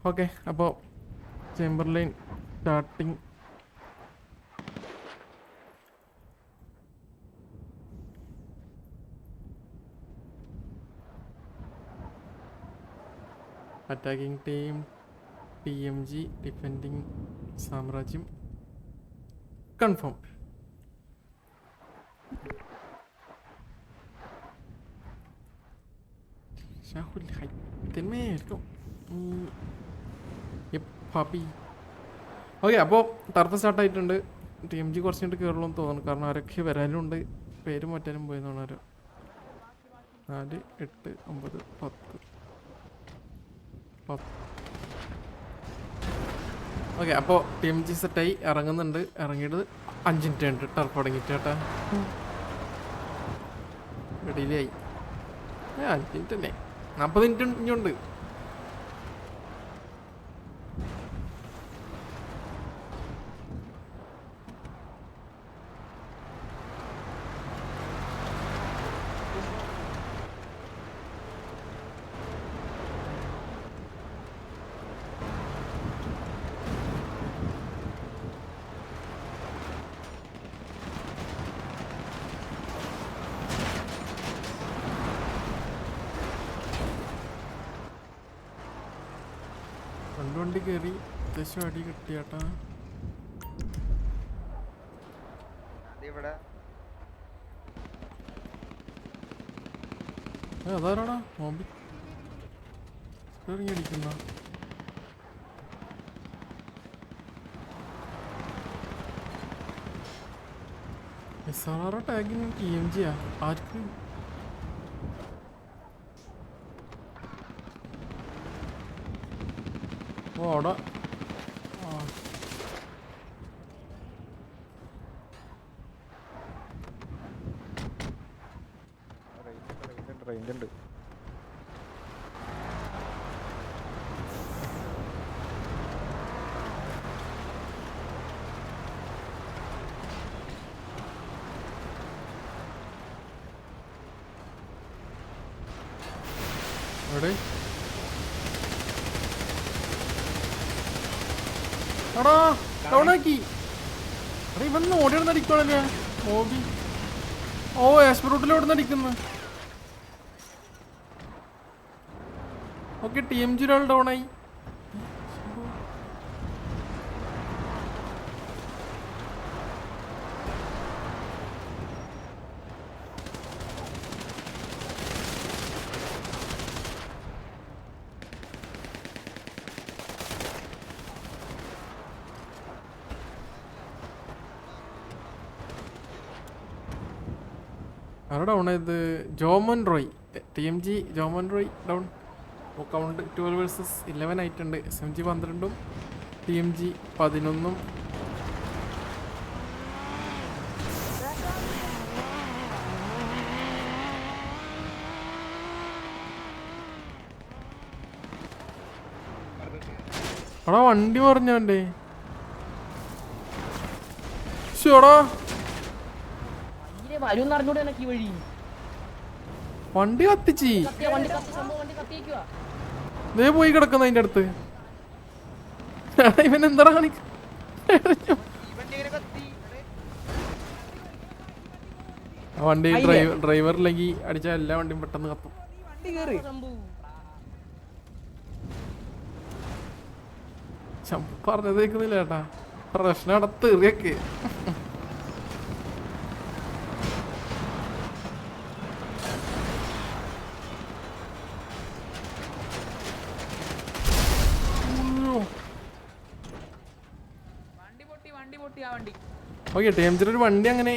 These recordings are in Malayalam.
ഓക്കെ, അപ്പോൾ Chamberlain starting. Attacking team TMG, defending സാമ്രാജ്യം. കൺഫേം. ഷാഹുൽ ഹൈത്തന്മേൽക്കും. ഓക്കെ, അപ്പോൾ ടർഫ് സ്റ്റാർട്ടായിട്ടുണ്ട്. TMG കുറച്ച് കഴിഞ്ഞിട്ട് കയറുള്ളൂ എന്ന് തോന്നുന്നു. കാരണം ആരൊക്കെ വരാനുണ്ട്, പേര് മാറ്റാനും പോയി തോന്നാറ്. 4, 8, 9, 10. ഓക്കെ, അപ്പോൾ TMG സെറ്റായി ഇറങ്ങുന്നുണ്ട്. ഇറങ്ങിയിട്ട് 5 മിനിറ്റ് ഉണ്ട് ടർഫ് തുടങ്ങിയിട്ട് ചേട്ടാ. ഡിലേ ആയി. 5 മിനിറ്റ് തന്നെ, 40 മിനിറ്റ് ഇനിയുണ്ട്. വണ്ടി കയറി അത്യാവശ്യം അടി കിട്ടിയാട്ടാ. അതാരാടാ മോബി ഇറങ്ങി അടിക്കുന്ന? SRR ടാഗിങ് TMG ആ? ആർക്ക്? ഓ അവിടെ റേഞ്ച് ഉണ്ട്. എവിടെ എടാ ഡൗണാക്കി? എടാ ഇവന്ന് ഓടിയോടെ അടിക്കണല്ലേ മോബി. ഓ ആസ്പിറൂട്ടിൽ എവിടെ നിന്ന് അടിക്കുന്നു? ഓക്കെ, TMG ഒരാൾ ഡൗണായി. ആരാ ഡൗൺ ആയത്? Jomon Roy. TMG Jomon Roy down. Count 12 vs 11 ആയിട്ടുണ്ട്. SMG 12ഉം TMG 11ഉം. എടാ വണ്ടി പറഞ്ഞോണ്ടേ ഷോടാ, വണ്ടി കത്തിച്ചി. ദേ പോയി കിടക്കുന്ന അതിന്റെ അടുത്ത്. ഇവൻ എന്താ കാണിക്ക? വണ്ടി ഡ്രൈവറിലേക്ക് അടിച്ച എല്ലാ വണ്ടിയും പെട്ടെന്ന് കത്തും. പറഞ്ഞത് കേൾക്കുന്നില്ല ചേട്ടാ, പ്രശ്നം അവിടെ തെറിയൊക്കെ. ഓക്കെ, TMG ഒരു വണ്ടി അങ്ങനെ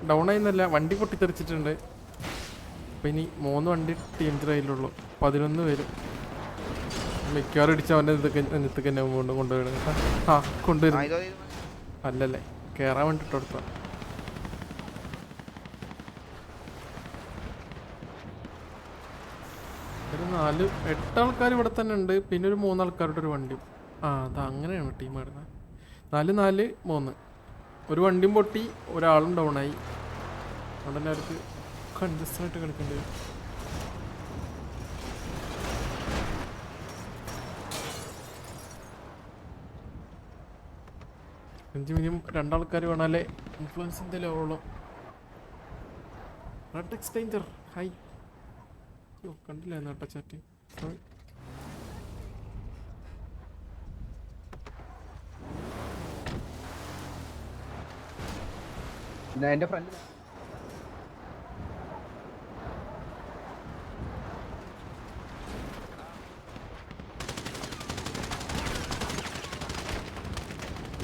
ഡൗൺ ആയിരുന്നല്ല, വണ്ടി പൊട്ടിത്തെറിച്ചിട്ടുണ്ട്. അപ്പം ഇനി 3 വണ്ടി TMG കയ്യിലുള്ളൂ. 11 പേരും മിക്കവാറും ഇടിച്ച് അവൻ്റെ നെത്തൊക്കെ തന്നെ കൊണ്ടുപോയിടും കേട്ടോ. ആ കൊണ്ടുവരും. അല്ലല്ലേ, കയറാൻ വേണ്ടിയിട്ട് കൊടുത്ത. ഒരു 8 ആൾക്കാർ ഇവിടെ തന്നെ ഉണ്ട്. പിന്നെ ഒരു 3 ആൾക്കാരുടെ ഒരു വണ്ടിയും. ആ അത് അങ്ങനെയാണ് ടീം വരുന്നത്. 4, 4, 3. ഒരു വണ്ടിയും പൊട്ടി, ഒരാളും ഡൗണായി. അവിടെ എല്ലാവർക്കും കൺജസ്റ്റഡായിട്ട് കളിക്കേണ്ടി വരും. 5 മിനിമം 2 ആൾക്കാർ വേണമല്ലേ ഇൻഫ്ലുവൻസിൻ്റെ ലെവലുള്ളൂ. Red exchanger hi. അയ്യോ കണ്ടില്ലായിരുന്നു കേട്ടോ ചാറ്റ്. സോറി. എന്റെ ഫ്രണ്ട്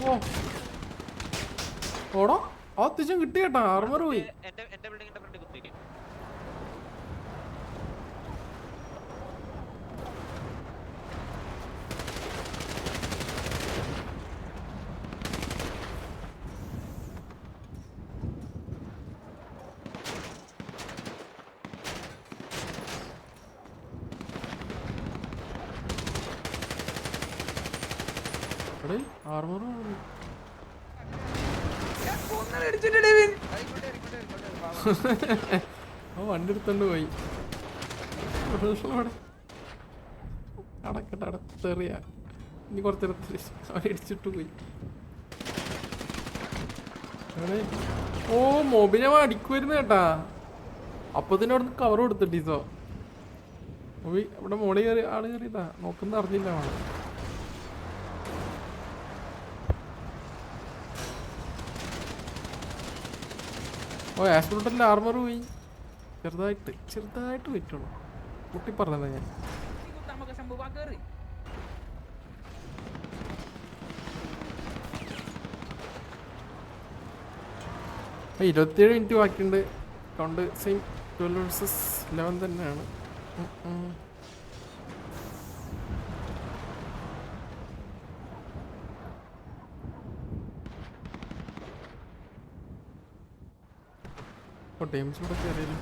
ഓ ഓടോ ആ അത്യാവശ്യം കിട്ടി കേട്ടോ. ആർമർ പോയി. എന്റെ ബിൽഡിങ്ങിന്റെ ഫ്രണ്ട് കുത്തിക്ക്. ആർമർ വണ്ടി എടുത്തോണ്ട് പോയി. അടക്കട്ടെ അടത്തെറിയ. ഇനി കുറച്ചേരത്തിൽ അടിച്ചിട്ട് പോയി. ഓ മൊബിനെ അടിക്കുമായിരുന്നു കേട്ടാ. അപ്പത്തിന് അവിടെ നിന്ന് കവർ കൊടുത്തിട്ടീസോ. മൊബി ഇവിടെ മോളി കയറി ആള് കയറിയതാ. നോക്കുന്ന അറിഞ്ഞില്ല അവള്. ഓ ആസ്ട്രോട്ടിൽ ആർമർ പോയി. ചെറുതായിട്ട് പറ്റുള്ളൂ. കുട്ടി പറഞ്ഞതാ ഞാൻ. 27 മിനിറ്റ് ബാക്കിയുണ്ട്. കൗണ്ട് സെയിം 12 vs 11 തന്നെയാണ്. ടീംസ് കൂടെ കയറിയില്ല.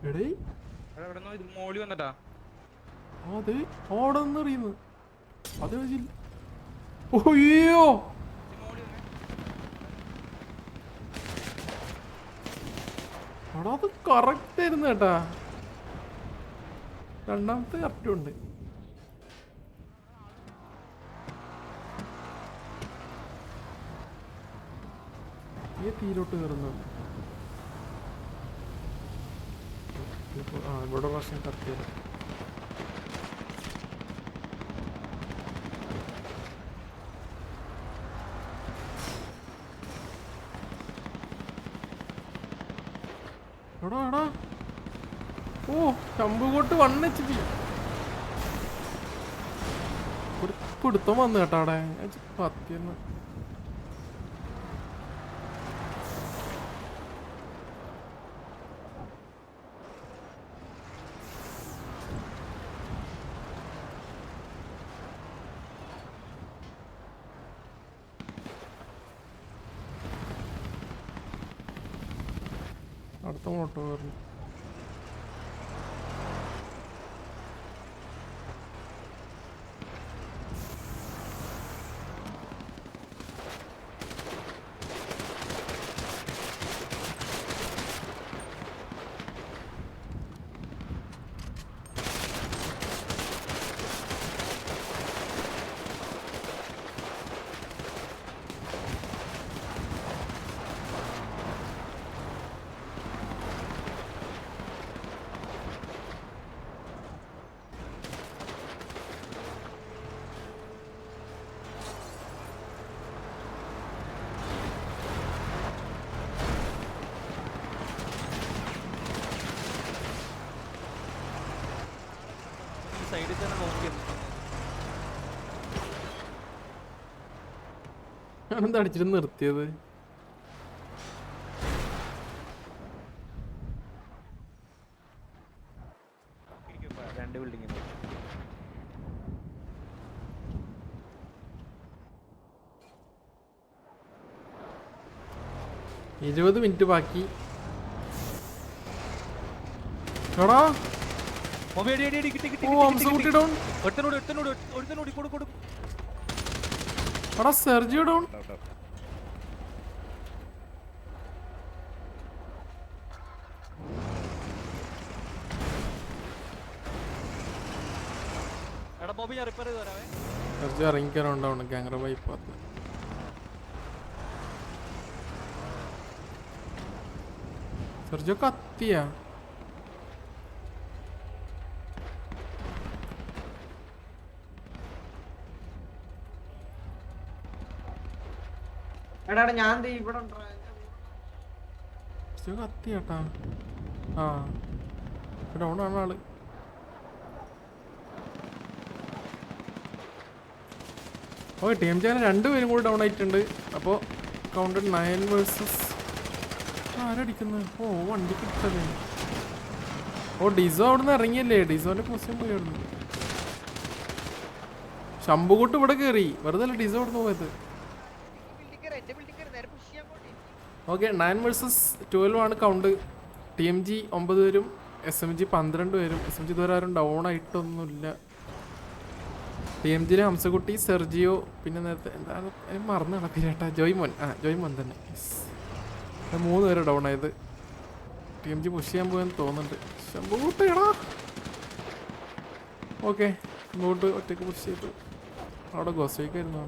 എടേ മോളി വന്നിട്ടാ. അതെ ഓടെന്ന് അറിയുന്നു. അത് വെച്ചില്ല. ഓയ്യോ എടാ അത് കറക്റ്റ് ആയിരുന്നു കേട്ടാ. രണ്ടാമത്തെ കറക്റ്റും ഉണ്ട്. ഈ തീരോട്ട് കയറുന്നു. ഇവിടെ പ്രശ്നം കറക്റ്റ് ചെയ്തു. എടാ എടാ ഓ ചമ്പുകോട്ട് 1 HP പിടുത്തം വന്നു കേട്ടോ അവിടെ. പത്തിയെന്ന് അടുത്ത മോട്ടോ പറഞ്ഞു. സൈഡിൽ തന്നെ നോക്കിയിരുന്നു. ഞാനെന്താ അടിച്ചിട്ട് നിർത്തിയത്? രണ്ട് ബിൽഡിംഗ് 20 മിനിറ്റ് ബാക്കി. എടാ എടാ സെർജിയോ ഡൗൺ. ഞാൻ റിപ്പയർ ചെയ്ത് തരാവേ. കുറച്ച് ഇറങ്ങിക്കാനുണ്ടാവണം ഗ്യാങ് വൈപ്പാത്ത്. സെർജോ കത്തിയാ എടാ ഞാൻ ഇവിടെ കത്തിയാട്ടാ. ആ ഡൗൺ ആണ് ആള്. ഓക്കെ ടീം ചാനൽ രണ്ടുപേരും കൂടി ഡൗൺ ആയിട്ടുണ്ട്. അപ്പോൾ കൗണ്ടഡ് 9 വേഴ്സസ് ആരടിക്കുന്നത്? ഓ വണ്ടി കിട്ടല്ലേ. ഓ ഡിസോ അവിടെ നിന്ന് ഇറങ്ങിയല്ലേ. ഡിസോന്റെ പൊസിഷൻ പോയി അവിടുന്ന്. ശംഭുകൂട്ട് ഇവിടെ കയറി വെറുതെ അല്ല ഡിസോ അവിടെ പോയത്. ഓക്കെ 9 വേഴ്സസ് 12 ആണ് കൗണ്ട്. TMG 9 പേരും SMG 12 പേരും. SMG ഇതുവരെ ആരും ഡൗൺ ആയിട്ടൊന്നുമില്ല. TMG ഹംസകുട്ടി, സെർജിയോ, പിന്നെ നേരത്തെ എന്താണ് മറന്നു നടക്കില്ല ചേട്ടാ, ജോയ്മോൻ. ജോയ്മോൻ തന്നെ. 3 പേര് ഡൗൺ ആയത്. TMG പുഷ് ചെയ്യാൻ പോയെന്ന് തോന്നുന്നുണ്ട്. ശംഭുകൂട്ടേടാ. ഓക്കെ ഇങ്ങോട്ട് ഒറ്റയ്ക്ക് പുഷ് ചെയ്തു. അവിടെ ഗോസ്റ്റേക്കായിരുന്നു.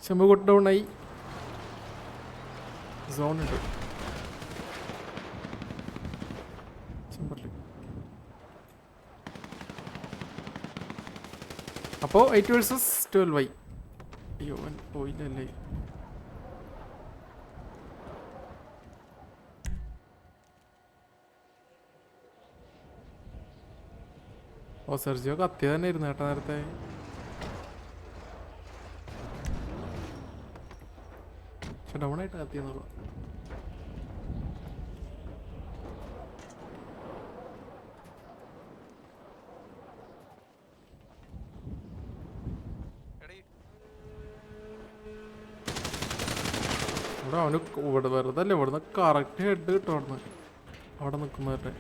ശംഭുകൂട്ട് ഡൗൺ ആയി. സോൺ ഉണ്ട്. അപ്പോൾ 8 വേഴ്സസ് 12 ആയി. അയ്യോ അവൻ പോയില്ലല്ലേ. ഓ സെർജിയോ കത്തിയ തന്നെ ഇരുന്നു കേട്ടോ നേരത്തെ. പക്ഷെ ഡൗൺ ആയിട്ട് കത്തിയെന്നുള്ളൂ. ഇവിടെ അവന് ഇവിടെ വെറുതെ അല്ലേ ഇവിടുന്ന് കറക്റ്റ് ഹെഡ് കിട്ടും. അവിടെ നിൽക്കുന്നവരുടെ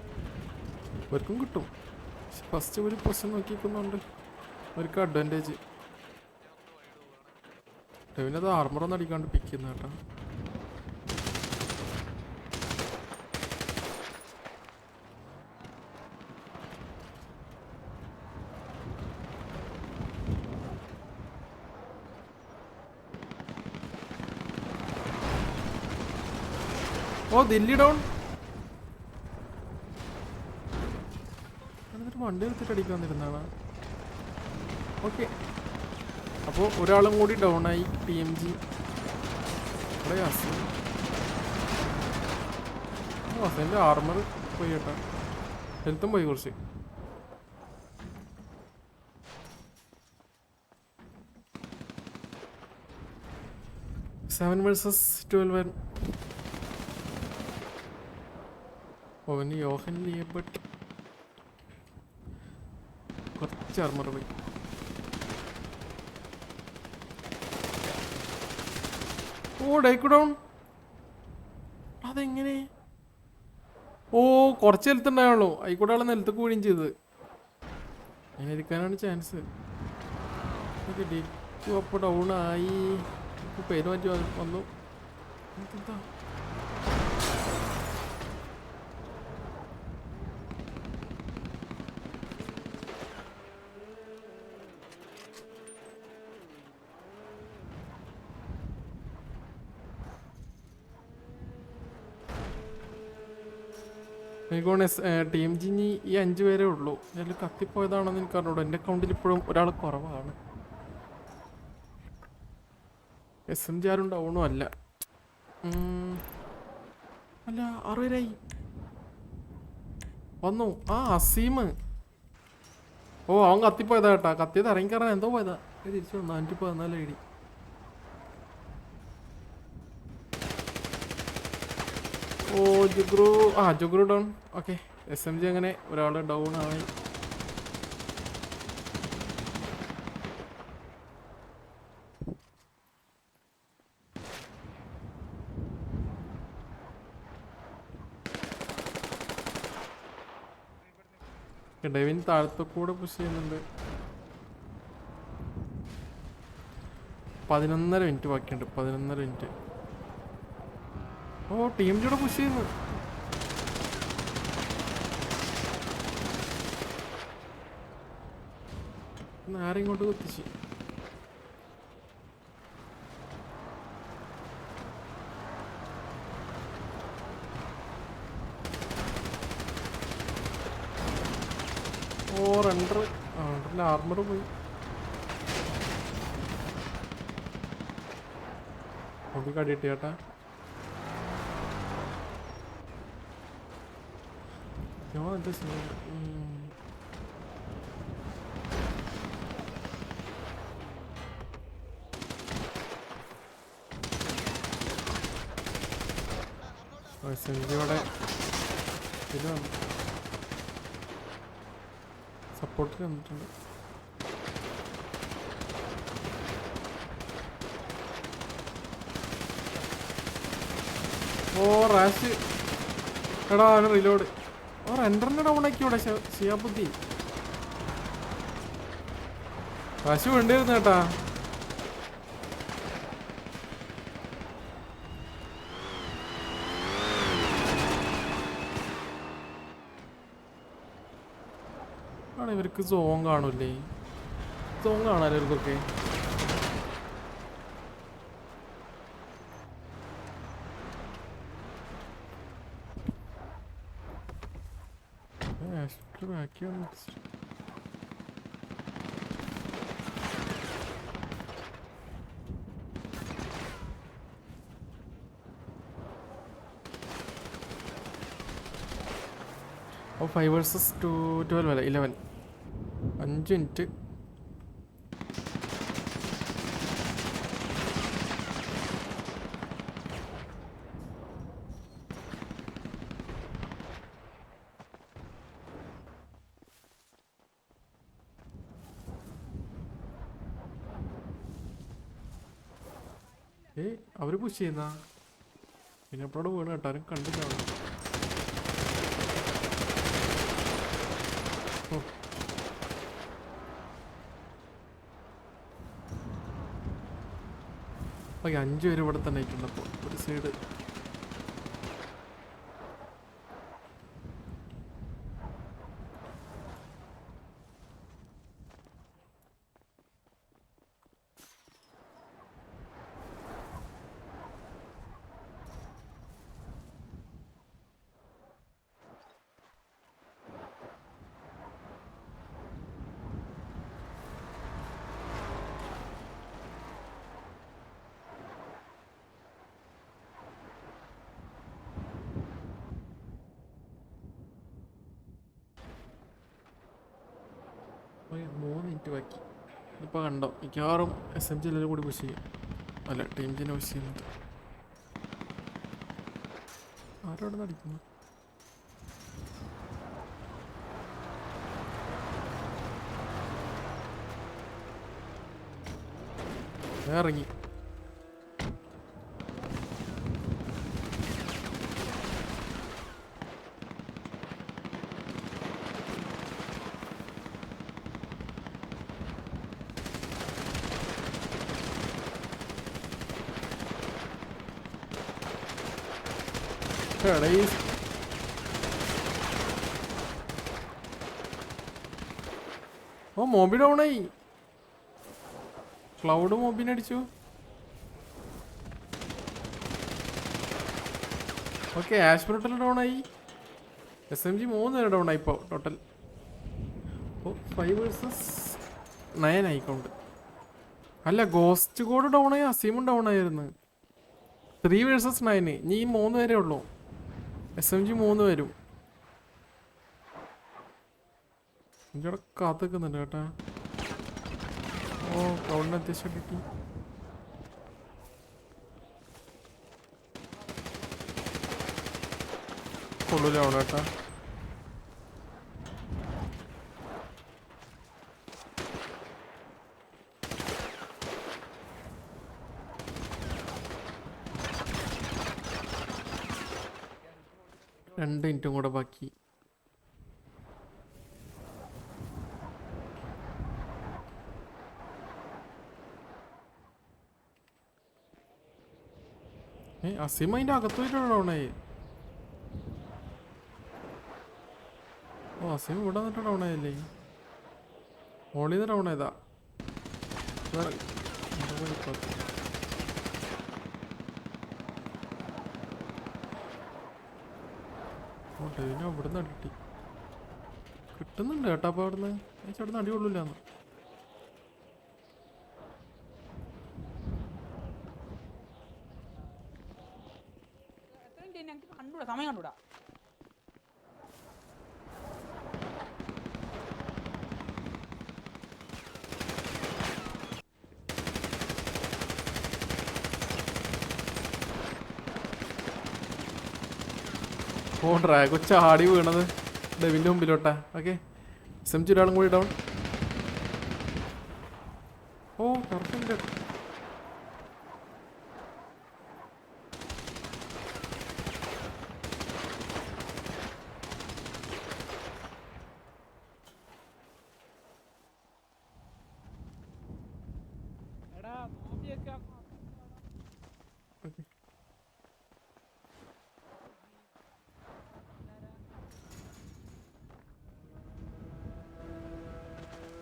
അവർക്കും കിട്ടും. പക്ഷെ ഫസ്റ്റ് ഒരു പൊസിഷൻ നോക്കിക്കുന്നുണ്ട്. അവർക്ക് അഡ്വാൻറ്റേജ്. ഡെവിനത് ആർമറൊന്നും അടിക്കാണ്ട് പിക്ക് ചെയ്യുന്ന കേട്ടോ. ഓ ദില്ലി ഡൗൺ. എന്നിട്ട് വണ്ടി എടുത്തിട്ട് അടിക്കാൻ വന്നിരുന്നാണ്. ഓക്കെ അപ്പോൾ ഒരാളും കൂടി ഡൗൺ ആയി. TMG അവിടെ അസൈൻ്റെ ആർമർ പോയി കേട്ടോ. ഹെൽത്തും പോയി കുറച്ച്. Seven versus 12. ഓവന് യോഹൻ ലിയബട്ട് കുറച്ച് ആർമർ പോയി. ഓ ഡേക്ക് ഡൗൺ. അതെങ്ങനെ? ഓ കുറച്ച് ഹെൽത്ത് ഉണ്ടായുള്ളൂ. ആയിക്കോട്ടെ ആളെ നിലത്ത് കൂടിയും ചെയ്തത്. അങ്ങനെ ഇരിക്കാനാണ് ചാൻസ്. അപ്പോൾ ഡൗൺ ആയി. പേര് മാറ്റി വന്നു. എന്താ എനിക്കോണെ TMG ഇനി ഈ 5 പേരേ ഉള്ളൂ. ഞാൻ കത്തിപ്പോയതാണെന്ന് എനിക്ക് അറിഞ്ഞൂടോ. എൻ്റെ അക്കൗണ്ടിൽ ഇപ്പോഴും ഒരാൾ കുറവാണ്. SMG ആരും ഡൗണും അല്ല. അല്ല 6 പേരായി വന്നു. അസീം. ഓ അവൻ കത്തിപ്പോയതാ കേട്ടാ. കത്തിയത് ഇറങ്ങിക്കറാൻ എന്തോ പോയതാ. തിരിച്ചു വന്നു. 514 ID. ഓ ജുഗ്രു ഡൗൺ. ഓക്കെ SMG അങ്ങനെ ഒരാൾ ഡൗൺ ആയി. ഡെവിൻ താഴത്തൊക്കൂടെ പുഷ് ചെയ്യുന്നുണ്ട്. 11.5 മിനിറ്റ് ബാക്കിയുണ്ട്. 11.5 മിനിറ്റ്. ഓ TMGയുടെ പുഷ് ചെയ്യുന്നു. നേരെ ഇങ്ങോട്ട് കുത്തിച്ച്. ഓ റണ്ടർ റണ്ടറിൽ ആർമർ പോയി. നമുക്ക് കടിയിട്ട് ചേട്ടാ. എന്താ സെഞ്ചിയുടെ ഇത് സപ്പോർട്ടിൽ വന്നിട്ടുണ്ട്. ഓ റാഷ് എടാ അവന് റിലോഡ്. ഓ റെൻഡറിന്റെ ഡൗൺ ആക്കിയോടെ ഷിയാബുദ്ദീൻ. റാഷ് വേണ്ടിയിരുന്നു കേട്ടാ. ഇവർക്ക് സോങ് കാണൂല്ലേ? സോങ് കാണാലോ ഇവർക്കൊക്കെ. ബാക്കിയാണ് ഓ 5 vs 12 അല്ല 11. 5 മിനിറ്റ്. അവര് പുഷ് ചെയ്യുന്ന പിന്നെ എപ്പോഴോട് വീണ് കേട്ടാരും കണ്ടില്ല. ഓക്കെ 5 പേര് ഇവിടെ തന്നെ ആയിട്ടുണ്ട്. അപ്പോൾ ഒരു സൈഡ് ബാക്കി. ഇതിപ്പോൾ കണ്ടോ മിക്കവാറും SMG എല്ലാവരും കൂടി പുഷ് ചെയ്യും. അല്ല ടീം ജിനെ പുഷ് ചെയ്യുന്നത്. ആരോടെ നടിക്കുന്നു? ഇറങ്ങി. ഓ മോബി ഡൗണായി. ക്ലൗഡ് മോബിനെ അടിച്ചു. ഓക്കെ ആഷ് ടോട്ടൽ ഡൗണായി. SMG 3 പേര് ഡൗണായി ഇപ്പോൾ ടോട്ടൽ. ഓ 5 vs 9 ആയിക്കോണ്ട്. അല്ല ഗോസ്റ്റ് കോഡ് ഡൗണായി. അസീമും ഡൗൺ ആയിരുന്നു. 3 vs 9. ഇനി 3 പേരേ ഉള്ളൂ. SMG 3 പേരും ഇവിടെ കാത്തുക്കുന്നുണ്ട് കേട്ടാ. ഓ ക്ലൗഡിന് അത്യാവശ്യം കിട്ടി. കൊള്ളൂലാവണം കേട്ടാ. രണ്ട് മിനിറ്റും കൂടെ ബാക്കി. അസീം അതിൻ്റെ അകത്ത് പോയിട്ടാണ് ഡൗണായി. ഓ അസീം ഇവിടെ വന്നിട്ട് ഡൗണായല്ലേ? മോളിൽ നിന്ന് ഡൗൺ ആയതാ. ഇവിടുന്ന് അടി കിട്ടുന്നുണ്ട് കേട്ടോ. അപ്പോൾ അവിടുന്ന് ചേട്ടന്ന് അടി കൊള്ളൂലെന്ന്. സമയം കണ്ടൂടാ. ഓ ഡ്രാഗോ ചാടി വീണത് ഡെവിൻ്റെ മുമ്പിലോട്ടാ. ഓക്കെ SMG ഒരാളും കൂടി ഡൗൺ. ഓ കറക്റ്റ്.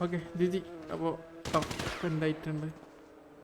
ഓക്കെ ജിജി. അപ്പോൾ ടഫ് ഉണ്ടായിട്ടുണ്ട്.